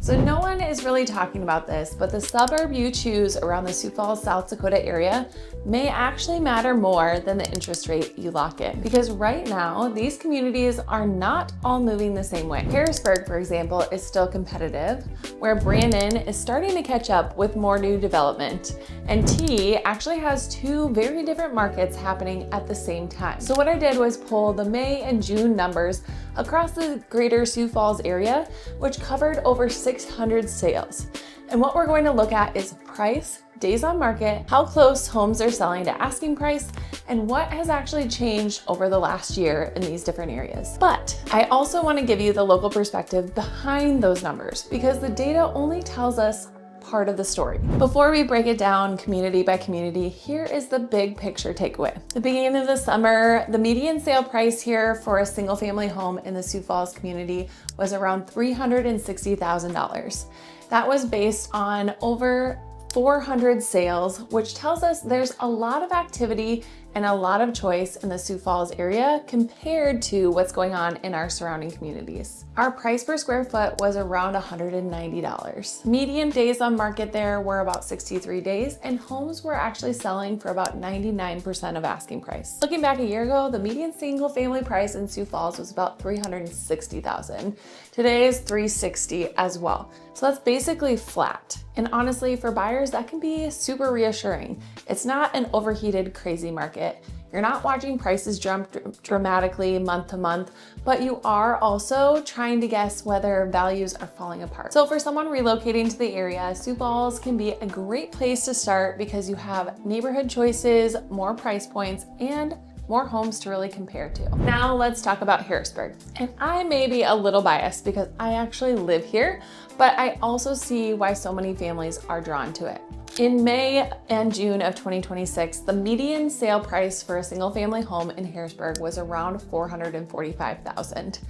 So no one is really talking about this, but the suburb you choose around the Sioux Falls, South Dakota area may actually matter more than the interest rate you lock in. Because right now, these communities are not all moving the same way. Harrisburg, for example, is still competitive, where Brandon is starting to catch up with more new development. And T actually has two very different markets happening at the same time. So what I did was pull the May and June numbers across the greater Sioux Falls area, which covered over 600 sales. And what we're going to look at is price, days on market, how close homes are selling to asking price, and what has actually changed over the last year in these different areas. But I also want to give you the local perspective behind those numbers, because the data only tells us part of the story. Before we break it down community by community, here is the big picture takeaway. The beginning of the summer, the median sale price here for a single family home in the Sioux Falls community was around $360,000. That was based on over 400 sales, which tells us there's a lot of activity and a lot of choice in the Sioux Falls area compared to what's going on in our surrounding communities. Our price per square foot was around $190. Median days on market there were about 63 days, and homes were actually selling for about 99% of asking price. Looking back a year ago, the median single family price in Sioux Falls was about $360,000. Today is $360,000 as well. So that's basically flat. And honestly, for buyers, that can be super reassuring. It's not an overheated, crazy market. You're not watching prices jump dramatically month to month, but you are also trying to guess whether values are falling apart. So for someone relocating to the area, Sioux Falls can be a great place to start because you have neighborhood choices, more price points, and more homes to really compare to. Now let's talk about Harrisburg. And I may be a little biased because I actually live here, but I also see why so many families are drawn to it. In May and June of 2026, the median sale price for a single family home in Harrisburg was around $445,000.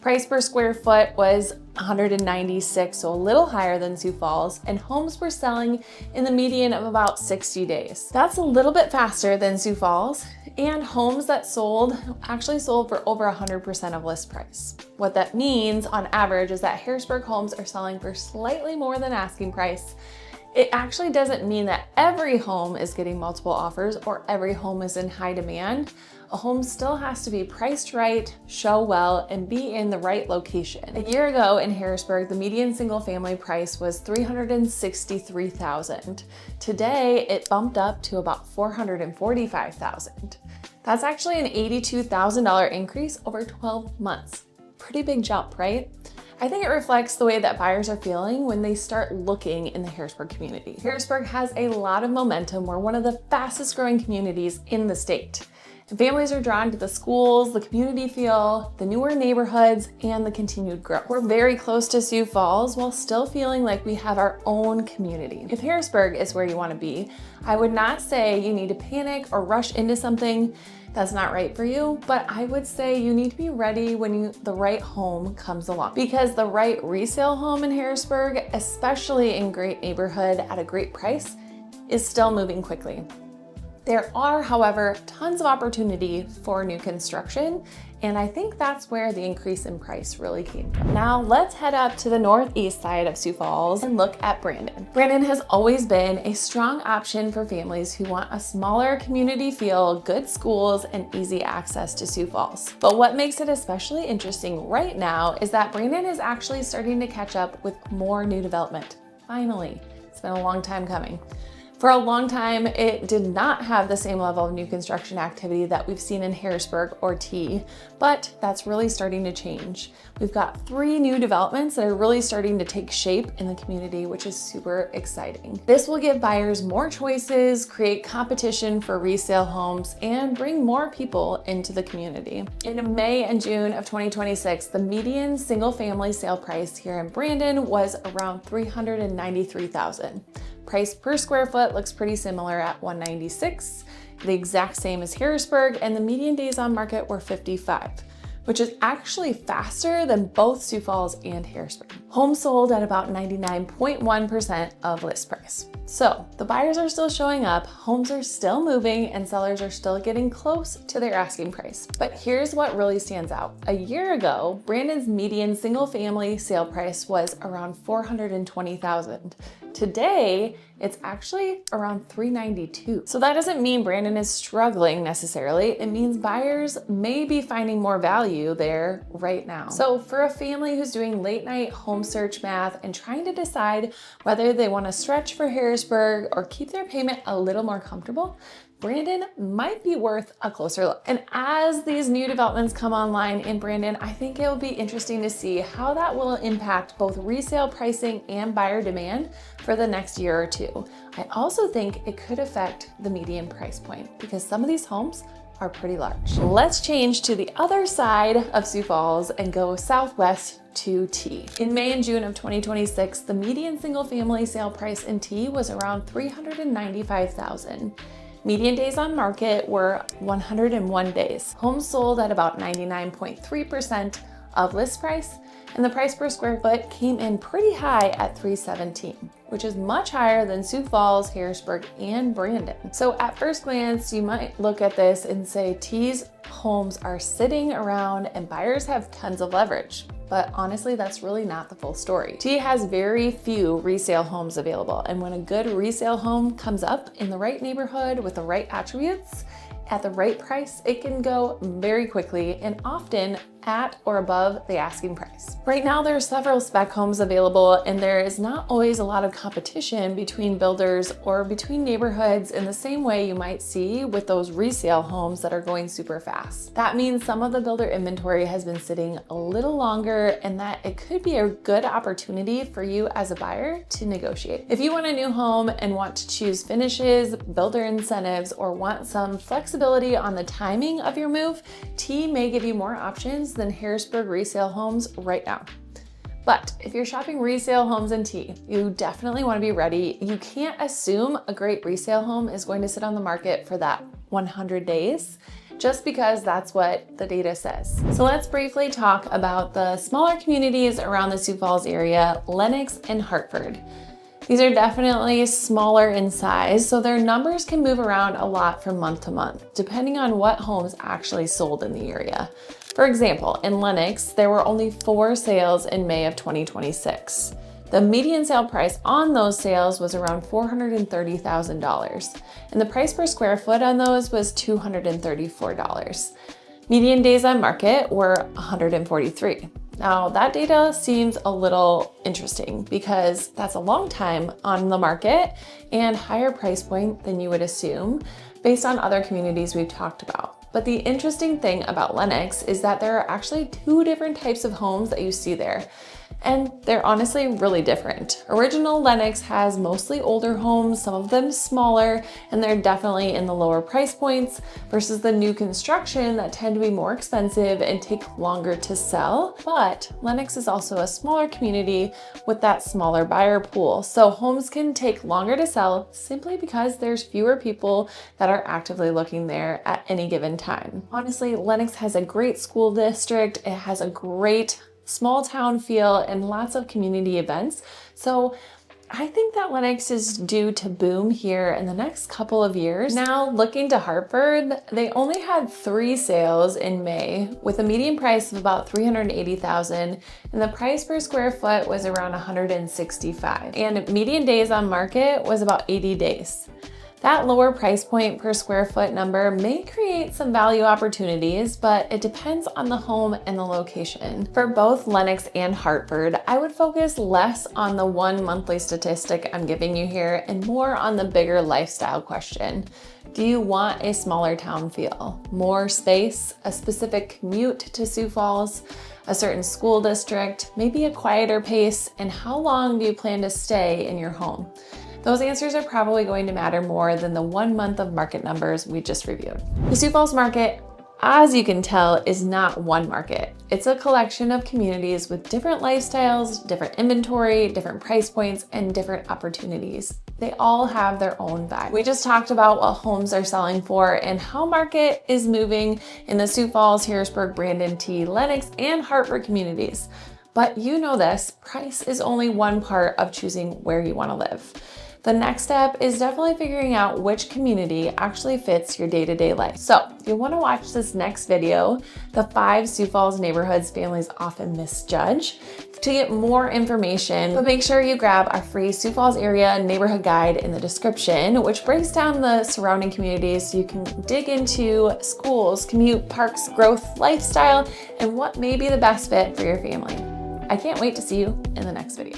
Price per square foot was $196, so a little higher than Sioux Falls, and homes were selling in the median of about 60 days. That's a little bit faster than Sioux Falls, and homes that sold actually sold for over 100% of list price. What that means on average is that Harrisburg homes are selling for slightly more than asking price. It actually doesn't mean that every home is getting multiple offers or every home is in high demand. A home still has to be priced right, show well, and be in the right location. A year ago in Harrisburg, the median single family price was $363,000. Today, it bumped up to about $445,000. That's actually an $82,000 increase over 12 months. Pretty big jump, right? I think it reflects the way that buyers are feeling when they start looking in the Harrisburg community. Harrisburg has a lot of momentum. We're one of the fastest growing communities in the state. And families are drawn to the schools, the community feel, the newer neighborhoods, and the continued growth. We're very close to Sioux Falls while still feeling like we have our own community. If Harrisburg is where you want to be, I would not say you need to panic or rush into something that's not right for you, but I would say you need to be ready when the right home comes along, because the right resale home in Harrisburg, especially in great neighborhood at a great price, is still moving quickly. There are, however, tons of opportunity for new construction, and I think that's where the increase in price really came from. Now let's head up to the northeast side of Sioux Falls and look at Brandon. Brandon has always been a strong option for families who want a smaller community feel, good schools, and easy access to Sioux Falls. But what makes it especially interesting right now is that Brandon is actually starting to catch up with more new development. Finally, it's been a long time coming. For a long time, it did not have the same level of new construction activity that we've seen in Harrisburg or T, but that's really starting to change. We've got 3 new developments that are really starting to take shape in the community, which is super exciting. This will give buyers more choices, create competition for resale homes, and bring more people into the community. In May and June of 2026, the median single family sale price here in Brandon was around $393,000. Price per square foot looks pretty similar at $196, the exact same as Harrisburg, and the median days on market were 55, which is actually faster than both Sioux Falls and Harrisburg. Homes sold at about 99.1% of list price. So the buyers are still showing up, homes are still moving, and sellers are still getting close to their asking price. But here's what really stands out. A year ago, Brandon's median single family sale price was around $420,000. Today, it's actually around $392,000. So that doesn't mean Brandon is struggling necessarily. It means buyers may be finding more value there right now. So for a family who's doing late night home search math and trying to decide whether they want to stretch for Harrisburg or keep their payment a little more comfortable, Brandon might be worth a closer look. And as these new developments come online in Brandon, I think it will be interesting to see how that will impact both resale pricing and buyer demand for the next year or two. I also think it could affect the median price point because some of these homes are pretty large. Let's change to the other side of Sioux Falls and go southwest to T. In May and June of 2026, the median single family sale price in T was around $395,000. Median days on market were 101 days. Homes sold at about 99.3% of list price, and the price per square foot came in pretty high at $317, which is much higher than Sioux Falls, Harrisburg, and Brandon. So at first glance, you might look at this and say T's homes are sitting around and buyers have tons of leverage. But honestly, that's really not the full story. T has very few resale homes available, and when a good resale home comes up in the right neighborhood with the right attributes, at the right price, it can go very quickly and often at or above the asking price. Right now, there are several spec homes available, and there is not always a lot of competition between builders or between neighborhoods in the same way you might see with those resale homes that are going super fast. That means some of the builder inventory has been sitting a little longer, and that it could be a good opportunity for you as a buyer to negotiate. If you want a new home and want to choose finishes, builder incentives, or want some flexibility on the timing of your move, T may give you more options than Harrisburg resale homes right now. But if you're shopping resale homes in T, you definitely want to be ready. You can't assume a great resale home is going to sit on the market for that 100 days, just because that's what the data says. So let's briefly talk about the smaller communities around the Sioux Falls area, Lennox and Hartford. These are definitely smaller in size, so their numbers can move around a lot from month to month, depending on what homes actually sold in the area. For example, in Lennox, there were only 4 sales in May of 2026. The median sale price on those sales was around $430,000, and the price per square foot on those was $234. Median days on market were 143. Now, that data seems a little interesting because that's a long time on the market and higher price point than you would assume based on other communities we've talked about. But the interesting thing about Lennox is that there are actually 2 different types of homes that you see there. And they're honestly really different. Original Lennox has mostly older homes, some of them smaller, and they're definitely in the lower price points versus the new construction that tend to be more expensive and take longer to sell. But Lennox is also a smaller community with that smaller buyer pool. So homes can take longer to sell simply because there's fewer people that are actively looking there at any given time. Honestly, Lennox has a great school district. It has a great small town feel and lots of community events. So I think that Lennox is due to boom here in the next couple of years. Now, looking to Hartford, they only had 3 sales in May with a median price of about $380,000, and the price per square foot was around $165, and median days on market was about 80 days. That lower price point per square foot number may create some value opportunities, but it depends on the home and the location. For both Lennox and Hartford, I would focus less on the one monthly statistic I'm giving you here and more on the bigger lifestyle question. Do you want a smaller town feel, more space, a specific commute to Sioux Falls, a certain school district, maybe a quieter pace, and how long do you plan to stay in your home? Those answers are probably going to matter more than the 1 month of market numbers we just reviewed. The Sioux Falls market, as you can tell, is not one market. It's a collection of communities with different lifestyles, different inventory, different price points, and different opportunities. They all have their own vibe. We just talked about what homes are selling for and how market is moving in the Sioux Falls, Harrisburg, Brandon, T, Lennox, and Hartford communities. But you know this, price is only one part of choosing where you want to live. The next step is definitely figuring out which community actually fits your day-to-day life. So you'll want to watch this next video, the 5 Sioux Falls neighborhoods families often misjudge, to get more information. But make sure you grab our free Sioux Falls Area Neighborhood Guide in the description, which breaks down the surrounding communities so you can dig into schools, commute, parks, growth, lifestyle, and what may be the best fit for your family. I can't wait to see you in the next video.